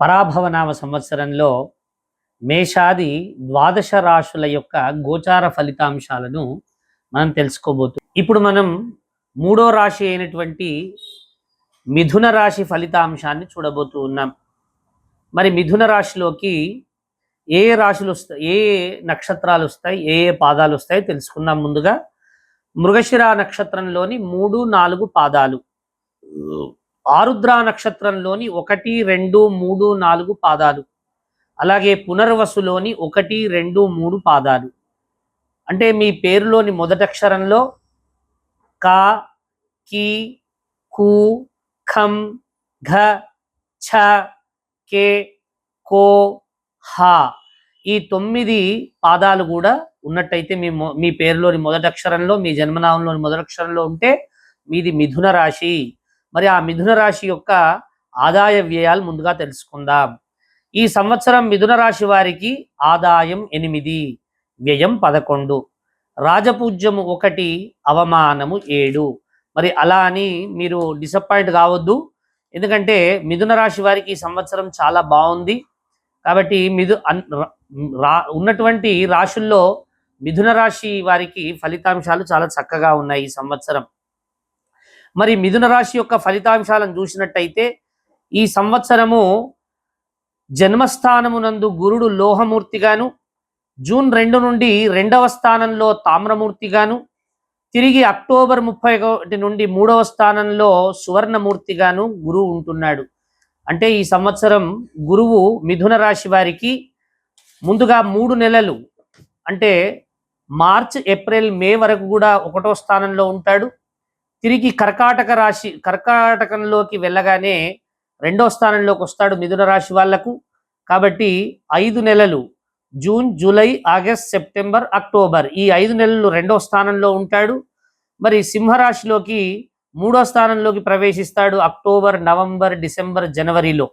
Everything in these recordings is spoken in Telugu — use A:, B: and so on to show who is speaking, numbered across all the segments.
A: పరాభవనామ సంవత్సరంలో మేషాది ద్వాదశ రాశుల యొక్క గోచార ఫలితాంశాలను మనం తెలుసుకోబోతున్నాం. ఇప్పుడు మనం మూడో రాశి అయినటువంటి మిథున రాశి ఫలితాంశాన్ని చూడబోతూ ఉన్నాం. మరి మిథున రాశిలోకి ఏ రాశులు వస్తాయి, ఏ నక్షత్రాలు వస్తాయి, ఏ పాదాలు వస్తాయి తెలుసుకుందాం. ముందుగా మృగశిర నక్షత్రంలోని 3, 4 పాదాలు, ఆరుద్ర నక్షత్రంలోని 1, 2, 3, 4 పాదాలు, అలాగే పునర్వసులోని 1, 2, 3 పాదాలు. అంటే మీ పేరులోని మొదటి అక్షరంలో క, కి, కు, ఖం, ఘ, ఛ, కే, కో, హ ఈ 9 పాదాలు కూడా ఉన్నట్టయితే మీ పేరులోని మొదటి అక్షరంలో, మీ జన్మనామంలోని మొదటి అక్షరంలో ఉంటే మీది మిథున రాశి. మరి ఆ మిథున రాశి యొక్క ఆదాయ వ్యయాలు ముందుగా తెలుసుకుందాం. ఈ సంవత్సరం మిథున రాశి వారికి ఆదాయం 8, వ్యయం 11, రాజపూజ్యము 1, అవమానము 7. మరి అలా అని మీరు డిసప్పాయింట్ కావద్దు, ఎందుకంటే మిథున రాశి వారికి ఈ సంవత్సరం చాలా బాగుంది. కాబట్టి ఉన్నటువంటి రాశుల్లో మిథున రాశి వారికి ఫలితాంశాలు చాలా చక్కగా ఉన్నాయి ఈ సంవత్సరం. మరి మిథున రాశి యొక్క ఫలితాంశాలను చూసినట్టయితే ఈ సంవత్సరము జన్మస్థానమునందు గురుడు లోహమూర్తిగాను, జూన్ 2 నుండి 2వ స్థానంలో తామ్రమూర్తిగాను, తిరిగి అక్టోబర్ 31 నుండి 3వ స్థానంలో సువర్ణమూర్తిగాను గురువు ఉంటున్నాడు. అంటే ఈ సంవత్సరం గురువు మిథున రాశి వారికి ముందుగా 3 నెలలు, అంటే మార్చ్, ఏప్రిల్, మే వరకు కూడా 1వ స్థానంలో ఉంటాడు. తిరిగి కర్కాటకంలోకి వెళ్ళగానే 2వ స్థానంలోకి వస్తాడు మిథున రాశి వాళ్లకు. కాబట్టి 5 నెలలు, June, July, August, September, October, ఈ 5 నెలలు 2వ స్థానంలో ఉంటాడు. మరి సింహరాశిలోకి 3వ స్థానంలోకి ప్రవేశిస్తాడు అక్టోబర్, నవంబర్, డిసెంబర్, జనవరిలో.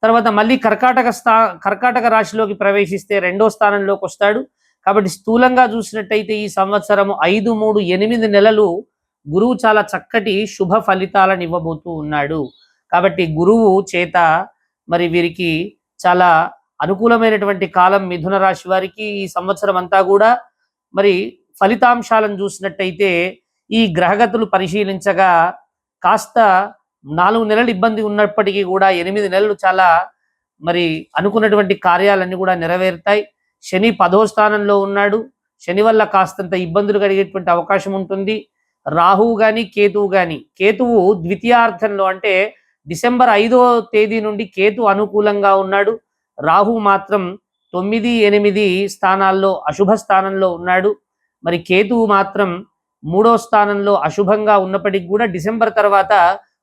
A: తర్వాత మళ్ళీ కర్కాటక రాశిలోకి ప్రవేశిస్తే 2వ స్థానంలోకి వస్తాడు. కాబట్టి స్థూలంగా చూసినట్టయితే ఈ సంవత్సరము 5, 3, 8 నెలలు గురువు చాలా చక్కటి శుభ ఫలితాలను ఇవ్వబోతూ ఉన్నాడు. కాబట్టి గురువు చేత మరి వీరికి చాలా అనుకూలమైనటువంటి కాలం మిథున రాశి వారికి ఈ సంవత్సరం అంతా కూడా. మరి ఫలితాంశాలను చూసినట్టయితే ఈ గ్రహగతులు పరిశీలించగా కాస్త 4 నెలలు ఇబ్బంది ఉన్నప్పటికీ కూడా 8 నెలలు చాలా మరి అనుకున్నటువంటి కార్యాలన్నీ కూడా నెరవేరుతాయి. శని 10వ స్థానంలో ఉన్నాడు. శని వల్ల కాస్తంత ఇబ్బందులు కలిగేటువంటి అవకాశం ఉంటుంది. రాహువు కానీ కేతువు కానీ, కేతువు ద్వితీయార్థంలో అంటే డిసెంబర్ 5వ తేదీ నుండి కేతు అనుకూలంగా ఉన్నాడు. రాహువు మాత్రం 9, 8 స్థానాల్లో అశుభ స్థానంలో ఉన్నాడు. మరి కేతువు మాత్రం 3వ స్థానంలో అశుభంగా ఉన్నప్పటికీ కూడా డిసెంబర్ తర్వాత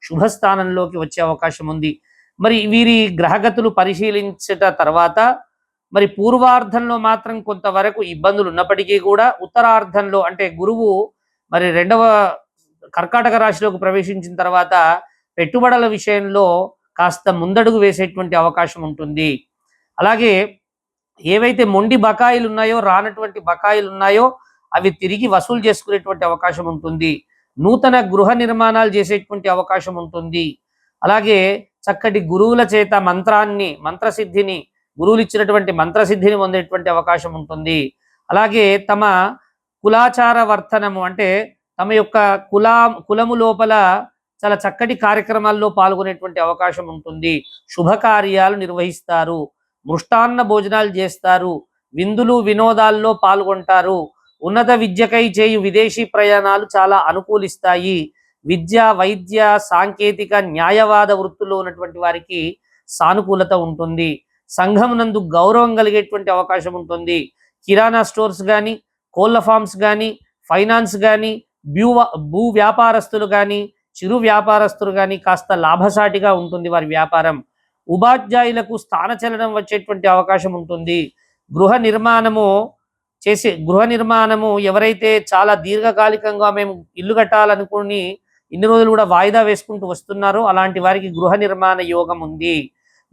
A: శుభస్థానంలోకి వచ్చే అవకాశం ఉంది. మరి వీరి గ్రహగతులు పరిశీలించిన తర్వాత మరి పూర్వార్ధంలో మాత్రం కొంతవరకు ఇబ్బందులు ఉన్నప్పటికీ కూడా ఉత్తరార్ధంలో అంటే గురువు మరి 2వ కర్కాటక రాశిలోకి ప్రవేశించిన తర్వాత పెట్టుబడుల విషయంలో కాస్త ముందడుగు వేసేటువంటి అవకాశం ఉంటుంది. అలాగే ఏవైతే మొండి బకాయిలు ఉన్నాయో, రానటువంటి బకాయిలు ఉన్నాయో అవి తిరిగి వసూలు చేసుకునేటువంటి అవకాశం ఉంటుంది. నూతన గృహ నిర్మాణాలు చేసేటువంటి అవకాశం ఉంటుంది. అలాగే చక్కటి గురువుల చేత మంత్రసిద్ధిని, గురువులు ఇచ్చినటువంటి మంత్రసిద్ధిని పొందేటువంటి అవకాశం ఉంటుంది. అలాగే తమ కులాచార వర్తనము అంటే తమ యొక్క కులము లోపల చాలా చక్కటి కార్యక్రమాల్లో పాల్గొనేటువంటి అవకాశం ఉంటుంది. శుభకార్యాలు నిర్వహిస్తారు, మృష్టాన్న భోజనాలు చేస్తారు, విందులు వినోదాల్లో పాల్గొంటారు. ఉన్నత విద్యకై చేయు విదేశీ ప్రయాణాలు చాలా అనుకూలిస్తాయి. విద్య, వైద్య, సాంకేతిక, న్యాయవాద వృత్తుల్లో ఉన్నటువంటి వారికి సానుకూలత ఉంటుంది. సంఘమునందు గౌరవం కలిగేటువంటి అవకాశం ఉంటుంది. కిరాణా స్టోర్స్ కానీ, కోళ్ళ ఫార్మ్స్ కానీ, ఫైనాన్స్ కానీ, భూ వ్యాపారస్తులు కానీ, చిరు వ్యాపారస్తులు కానీ కాస్త లాభసాటిగా ఉంటుంది వారి వ్యాపారం. ఉపాధ్యాయులకు స్థానచలనం వచ్చేటువంటి అవకాశం ఉంటుంది. గృహ నిర్మాణము ఎవరైతే చాలా దీర్ఘకాలికంగా మేము ఇల్లు కట్టాలనుకుని ఇన్ని రోజులు కూడా వాయిదా వేసుకుంటూ వస్తున్నారో అలాంటి వారికి గృహ నిర్మాణ యోగం ఉంది.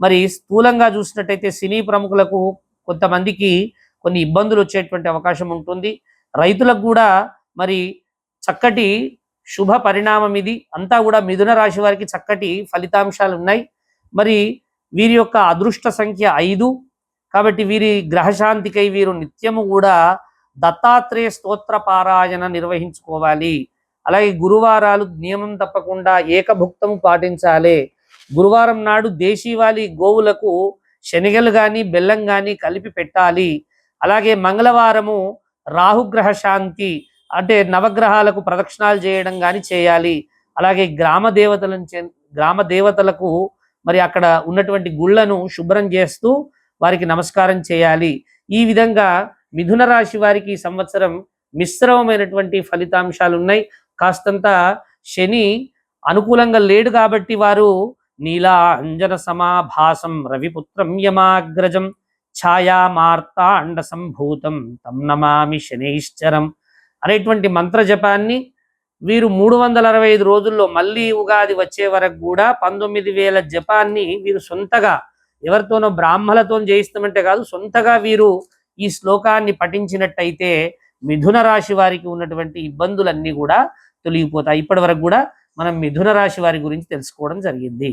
A: మరి స్థూలంగా చూసినట్టయితే సినీ ప్రముఖులకు కొంతమందికి కొన్ని ఇబ్బందులు వచ్చేటువంటి అవకాశం ఉంటుంది. రైతులకు కూడా మరి చక్కటి శుభ పరిణామం ఇది. అంతా కూడా మిథున రాశి వారికి చక్కటి ఫలితాంశాలు ఉన్నాయి. మరి వీరి యొక్క అదృష్ట సంఖ్య 5. కాబట్టి వీరి గ్రహశాంతికై వీరు నిత్యము కూడా దత్తాత్రేయ స్తోత్ర పారాయణ నిర్వహించుకోవాలి. అలాగే గురువారాలు నియమం తప్పకుండా ఏకభుక్తము పాటించాలి. గురువారం నాడు దేశీవాలి గోవులకు శనగలు కానీ బెల్లం కానీ కలిపి పెట్టాలి. అలాగే మంగళవారము రాహుగ్రహ శాంతి అంటే నవగ్రహాలకు ప్రదక్షిణాలు చేయడం కానీ చేయాలి. అలాగే గ్రామ దేవతలకు మరి అక్కడ ఉన్నటువంటి గుళ్ళను శుభ్రం చేస్తూ వారికి నమస్కారం చేయాలి. ఈ విధంగా మిథున రాశి వారికి ఈ సంవత్సరం మిశ్రమమైనటువంటి ఫలితాంశాలు ఉన్నాయి. కాస్తంత శని అనుకూలంగా లేడు కాబట్టి వారు నీలా అంజన సమాభాసం రవిపుత్రం యమాగ్రజం ఛాయామార్తాండ సంభూతం తం నమామి శనైశ్చరం అనేటువంటి మంత్ర జపాన్ని వీరు 365 రోజుల్లో మళ్ళీ ఉగాది వచ్చే వరకు కూడా 19,000 జపాన్ని వీరు సొంతగా ఎవరితోనో బ్రాహ్మలతో చేయిస్తామంటే కాదు, సొంతగా వీరు ఈ శ్లోకాన్ని పఠించినట్టయితే మిథున రాశి వారికి ఉన్నటువంటి ఇబ్బందులన్నీ కూడా తొలగిపోతాయి. ఇప్పటి వరకు కూడా మనం మిథున రాశి వారి గురించి తెలుసుకోవడం జరిగింది.